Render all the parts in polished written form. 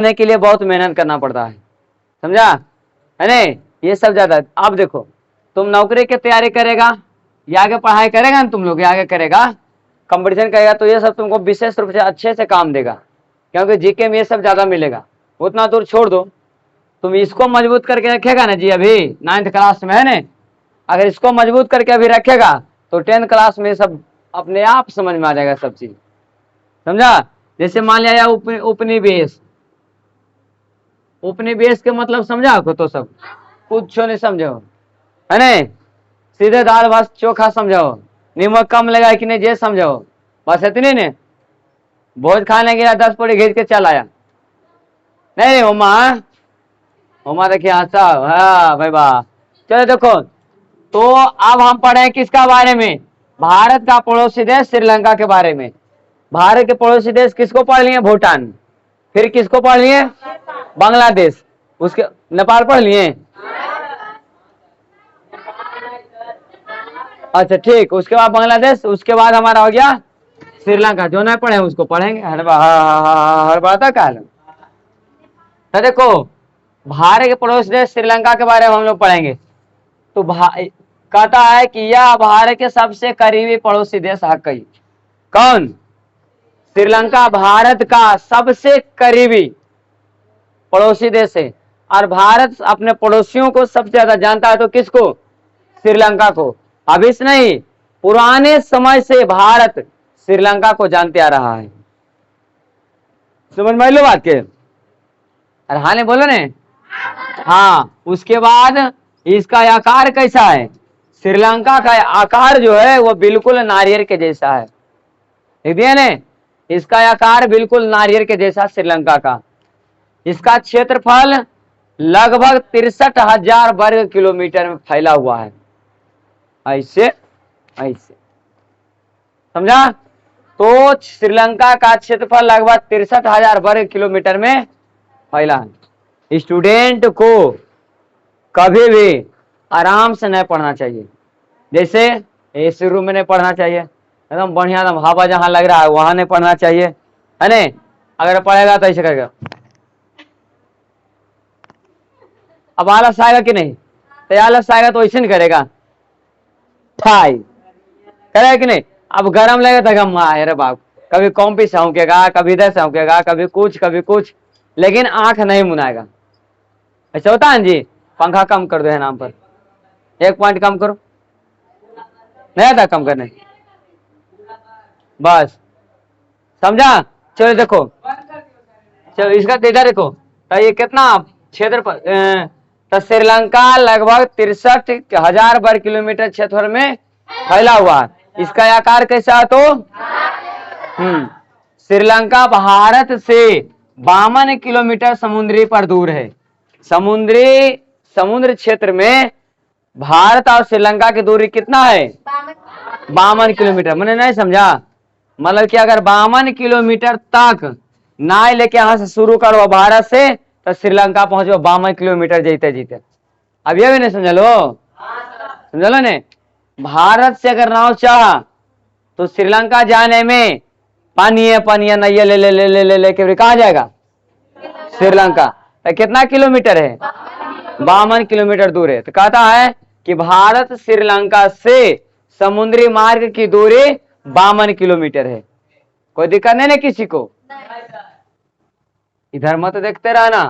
करने के लिए बहुत मेहनत करना पड़ता है, समझा है नहीं, ये सब ज्यादा। आप देखो, तुम नौकरी की तैयारी करेगा या आगे पढ़ाई करेगा ना, तुम लोग आगे करेगा, कंपटीशन करेगा, तो ये सब तुमको विशेष रूप से अच्छे से काम देगा, क्योंकि जीके में ये सब ज्यादा मिलेगा। उतना दूर छोड़ दो, तुम इसको मजबूत करके रखेगा ना जी, अभी 9th क्लास में है ना, अगर इसको मजबूत करके अभी रखेगा तो 10th क्लास में सब अपने आप समझ में आ जाएगा सब चीज, समझा। जैसे मान लिया उपनिवेश, उपनिवेश के मतलब समझा को तो सब कुछ नहीं समझो है नहीं, सीधे दाल भात चोखा समझो, नमक कम लगा कि नहीं ये समझो, बस इतनी ने। भोज खाने गया 10 पूरी घीच के चल आया, नहीं उमा देखिए, हाँ भाई वाह। चलो देखो, तो अब हम पढ़े किसका बारे में, भारत का पड़ोसी देश श्रीलंका के बारे में। भारत के पड़ोसी देश किसको पढ़ लिए, भूटान, फिर किसको पढ़ लिए, बांग्लादेश, उसके नेपाल पढ़ लिए। अच्छा ठीक, उसके बाद बांग्लादेश, उसके बाद हमारा हो गया श्रीलंका। जो नहीं पढ़े उसको पढ़ेंगे, हर बात है। तो देखो, भारत के पड़ोसी देश श्रीलंका के बारे में हम लोग पढ़ेंगे। तो कहता है कि यह भारत के सबसे करीबी पड़ोसी देश है। कई कौन, श्रीलंका भारत का सबसे करीबी पड़ोसी देश है, और भारत अपने पड़ोसियों को सबसे ज्यादा जानता है, तो किसको, श्रीलंका को। अभी से नहीं, पुराने समय से भारत श्रीलंका को जानते आ रहा है। समझ में लो बात के, अरे हाँ नहीं बोलो ने, हाँ। उसके बाद इसका आकार कैसा है, श्रीलंका का आकार जो है वो बिल्कुल नारियल के जैसा है, देख दिया ने, इसका आकार बिल्कुल नारियल के जैसा श्रीलंका का। इसका क्षेत्रफल लगभग 63,000 वर्ग किलोमीटर में फैला हुआ है, ऐसे ऐसे, समझा। तो श्रीलंका का क्षेत्रफल लगभग 63,000 वर्ग किलोमीटर में फैला है। स्टूडेंट को कभी भी आराम से नहीं पढ़ना चाहिए, जैसे एसी रूम में नहीं पढ़ना चाहिए, एकदम बढ़िया एकदम हवा जहां लग रहा है वहां नहीं पढ़ना चाहिए, है नहीं। अगर पढ़ेगा तो ऐसे करेगा, अब आलस आएगा कि नहीं, तो आलस आएगा तो ऐसे नहीं करेगा, ठाई करेगा कि नहीं। अब गर्म लगेगा तो अरे बाप, कभी कॉम्पी से औंकेगा, कभी इधर से औंकेगा, कभी कुछ, लेकिन आंख नहीं मुनाएगा। ऐसा होता है जी। पंखा कम कर दो है नाम पर, 1 पॉइंट कम करो, नहीं आता कम करने, बस समझा। चलो देखो, चलो इसका डेटा देखो, तो ये कितना क्षेत्र पर, तो श्रीलंका लगभग 63,000 वर्ग किलोमीटर क्षेत्रफल में फैला हुआ है। इसका आकार कैसा है, तो श्रीलंका भारत से 52 किलोमीटर समुद्री पर दूर है। समुद्र क्षेत्र में भारत और श्रीलंका की दूरी कितना है, 52 किलोमीटर। मैंने नहीं समझा, मतलब कि अगर 52 किलोमीटर तक नाव लेके यहां से शुरू करो भारत से, तो श्रीलंका पहुंचो 52 किलोमीटर जीते जीते। अब ये भी नहीं समझ लो ने, भारत से अगर नाव चाह तो श्रीलंका जाने में पानी है नैया ले के कहा जाएगा, श्रीलंका। तो कितना किलोमीटर है, 52 किलोमीटर दूर है। तो कहता है कि भारत श्रीलंका से समुद्री मार्ग की दूरी 52 किलोमीटर है। कोई दिक्कत नहीं ना किसी को, इधर मत देखते रहना,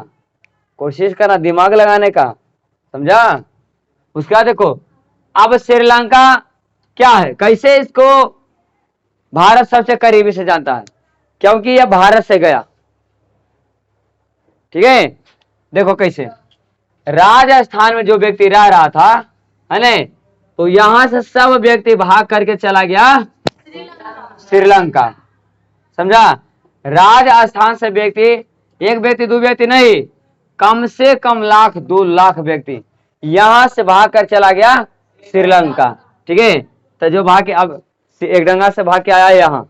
कोशिश करना दिमाग लगाने का, समझा। उसके बाद देखो, अब श्रीलंका क्या है, कैसे इसको भारत सबसे करीबी से जानता है, क्योंकि यह भारत से गया, ठीक है। देखो कैसे, राजस्थान में जो व्यक्ति रह रहा था, है ना, तो यहां से सब व्यक्ति भाग करके चला गया श्रीलंका, समझा। राजस्थान से व्यक्ति, एक व्यक्ति 2 व्यक्ति नहीं, कम से कम 2 लाख व्यक्ति यहां से भाग कर चला गया श्रीलंका, ठीक है। तो जो भाग के, अब एक डंगा से भाग के आया यहाँ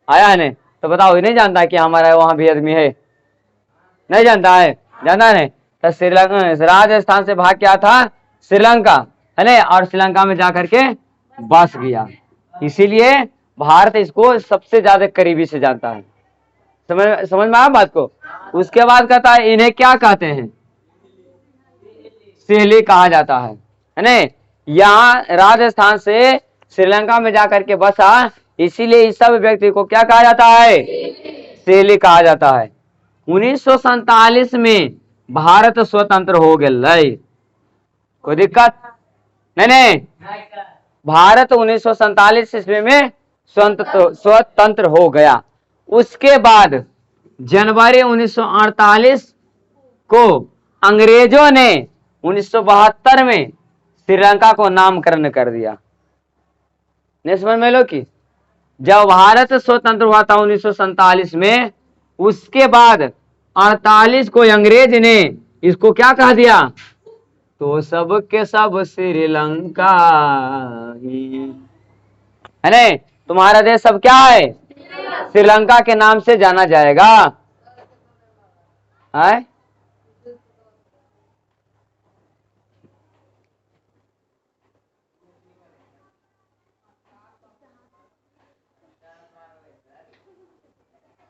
आया है नहीं, तो बताओ ये नहीं जानता है कि हमारा वहां भी आदमी है, नहीं जानता है, जानता नहीं। तो श्रीलंका, राजस्थान से भाग के आया था श्रीलंका, है ना, और श्रीलंका में जाकर के बस गया, इसीलिए भारत इसको सबसे ज्यादा करीबी से जानता है। समझ में आया बात को। उसके बाद कहता है इन्हें क्या कहते हैं, सिहली कहा जाता है ना। यहाँ राजस्थान से श्रीलंका में जाकर के बसा, इसीलिए इस सब व्यक्ति को क्या कहा जाता है, सिहली कहा जाता है। 1947 में भारत स्वतंत्र हो गया, कोई दिक्कत नहीं। भारत 1947 ईस्वी में स्वतंत्र हो गया। उसके बाद जनवरी 1948 को अंग्रेजों ने 1972 में श्रीलंका को नामकरण कर दिया। नहीं समझ में लो कि जब भारत स्वतंत्र हुआ था 1947 में, उसके बाद 48 को अंग्रेज ने इसको क्या कह दिया, तो सब के सब श्रीलंका ही है ना। तुम्हारा देश सब क्या है, श्रीलंका के नाम से जाना जाएगा है।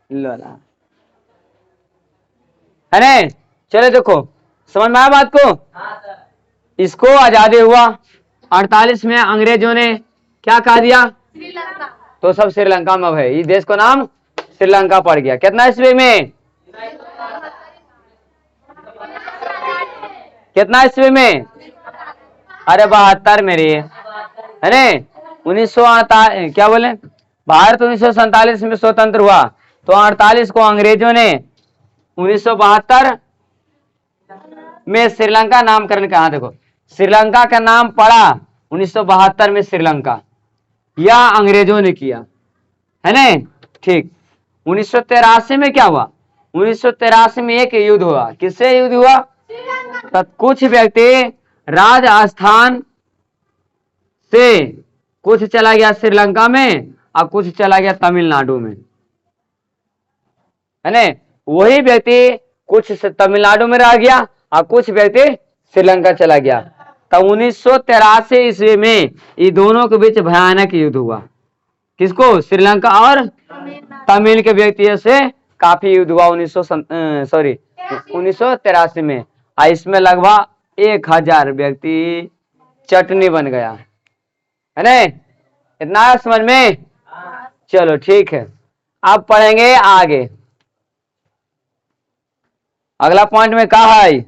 लो ना, है ना। चलो देखो समझ में आया बात को। इसको आजादी हुआ 48 में, अंग्रेजों ने क्या कह दिया, तो सब श्रीलंका में है। इस देश को नाम श्रीलंका पड़ गया। कितना ईस्वी में, कितना ईस्वी में, अरे 72 में रही है ना। 1948 क्या बोले, भारत 1947 में स्वतंत्र हुआ, तो 48 को अंग्रेजों ने 1972 में श्रीलंका नामकरण कहा। देखो श्रीलंका का नाम पड़ा 1972 में श्रीलंका, यह अंग्रेजों ने किया है ना। ठीक। 1983 में क्या हुआ, 1983 में एक युद्ध हुआ। किससे युद्ध हुआ, तब कुछ व्यक्ति राजस्थान से कुछ चला गया श्रीलंका में और कुछ चला गया तमिलनाडु में, है ना। वही व्यक्ति कुछ तमिलनाडु में रह गया और कुछ व्यक्ति श्रीलंका चला गया। तब 1983 ईस्वी में ये दोनों के बीच भयानक युद्ध हुआ। किसको, श्रीलंका और तमिल के व्यक्तियों से काफी युद्ध हुआ 1983 में। इसमें लगभग 1000 व्यक्ति चटनी बन गया, है ना। इतना है समझ में। चलो ठीक है, अब पढ़ेंगे आगे। अगला पॉइंट में कहा है,